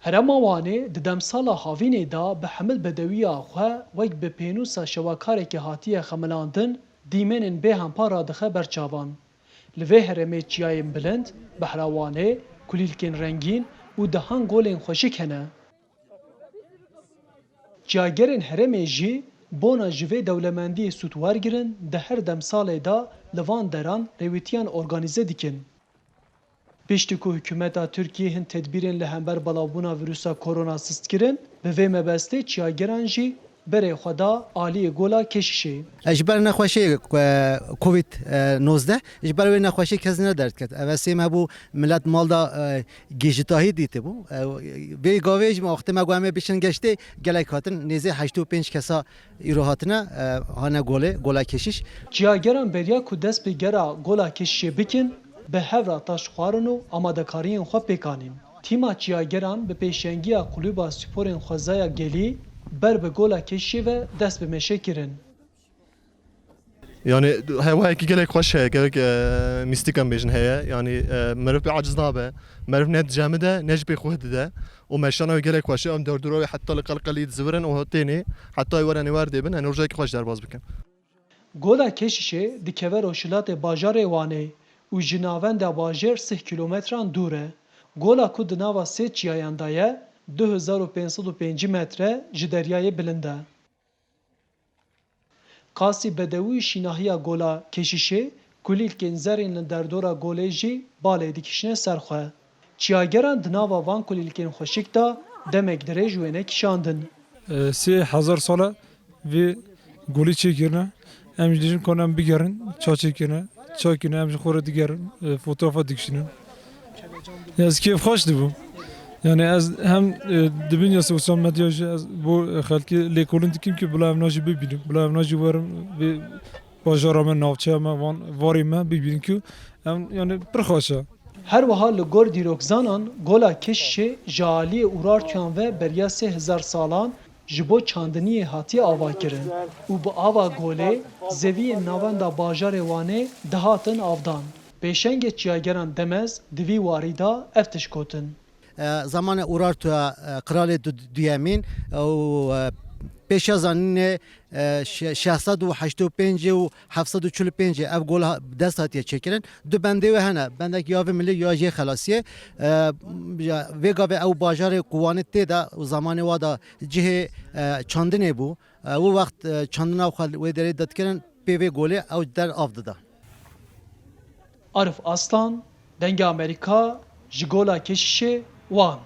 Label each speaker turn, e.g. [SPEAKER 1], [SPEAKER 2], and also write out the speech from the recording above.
[SPEAKER 1] Herema Wanê di demsala havînê da bi hemil bedewiya xwe wek bi pênûsa şewakarekî hatiye xemilandin, dîmenên bê hempa radixe ber çavan. Li vê herêmê çiyayên bilind, Behra Wanê, kulîlkên rengîn û dehan golên xweşik hene. Çiyagerên herêmê jî bona ji vê dewlemendiyê sûd wergirin, di her demsalê da li van deran rêwîtiyan organîze dikin. Piştî ku hikûmeta Tirkiye hin tedbîrên li hember belavbûna vîrusa korona sistkirin, bi vê mebestê çiyageran jî berê xwe da aliyê gola keşişê.
[SPEAKER 2] Ji ber nexweşiyê Covid-19 ji ber wê nexweşî kes ne derdket. Ev sêm hebû millet mal da gêjitahî dîtibû. Vê gavê jî me wextê me got em ê biçin geştê gelek hatin nêzê 85 kesa îro hatine hane gola keşiş.
[SPEAKER 1] Çiyageran beriya ku dest bi gera gola keşişê bikin, bi hevra taş xwarin û amadekariyên xwe pêkanîn. Tîma çiyageran bi pêşengiya kulûba sporên xwezaya gelî ber bi gola keşişê ve dest bi meşe kirin.
[SPEAKER 3] Yani hevayekî gelek xweş heye, gelek mîstik em bêjin heye. Yani meriv pê aciz nabe, meriv ne dicemê de ne ji pê xwe dide. û meşana wê gelek xweş e, em derdorê heta li qelqelî dizivirin û hotênê heta were nêwer dêbin, hin rojekî xweş derbas bikin.
[SPEAKER 1] Gola keşişê dikeve roşilatê bajarê Wanê û ji navenda bajêr 6 kilometran dûr e. Gola ku di nava sê çiyayan da ye, 2505 metre ji deryayê bilind e. Kasî bedewî şînahiya gola keşişê, kulîlkên zerên li derdora golê jî balê dikişine ser xwe. Çiyageran di nava van kulîlkên xweşik da demek dirêj wêne kişandin.
[SPEAKER 4] 3000 sala vê golî çêkirine em ji dijîn ku em bigerin çaçêkirine çakîne em ji xwe re digerin fotoğrafa dikişînin. Ez kêfxweş dibû. Yani ez hem dibin ya sosyal medya ez bu xelkî lêkolîn dikim ki bila ev najî bibînim. Bila ev najî werim vê bajara me navçeya me van varê me bibînin ku em yani pir xweş e.
[SPEAKER 1] Her wiha li gor dîrokzanan gola keşişê ji aliyê Urartuyan ve beriya 3000 salan ji bo çandiniyê hatiye avakirin û bi ava golê zeviyên navenda bajarê Wanê dihatin avdan. Pêşengê çiyageran Demez di vî warî da ev tişkotin.
[SPEAKER 2] Zamanê Urartuya kralê duyemîn û pêşa zanînê 685 û 745 ev gola dest hatiye çêkirin. Du bendê wê hene, bendek ya vê milî ya jê xelasiyê. Vê gavê ew bajarê ku Wanê tê de zamanê wa da cihê çandinê bû. Wî wext çandina xwe wê derê de dikirin pê vê golê ew der av dida.
[SPEAKER 1] Arif Aslan, Dengê Amerîka ji gola keşişê Wan.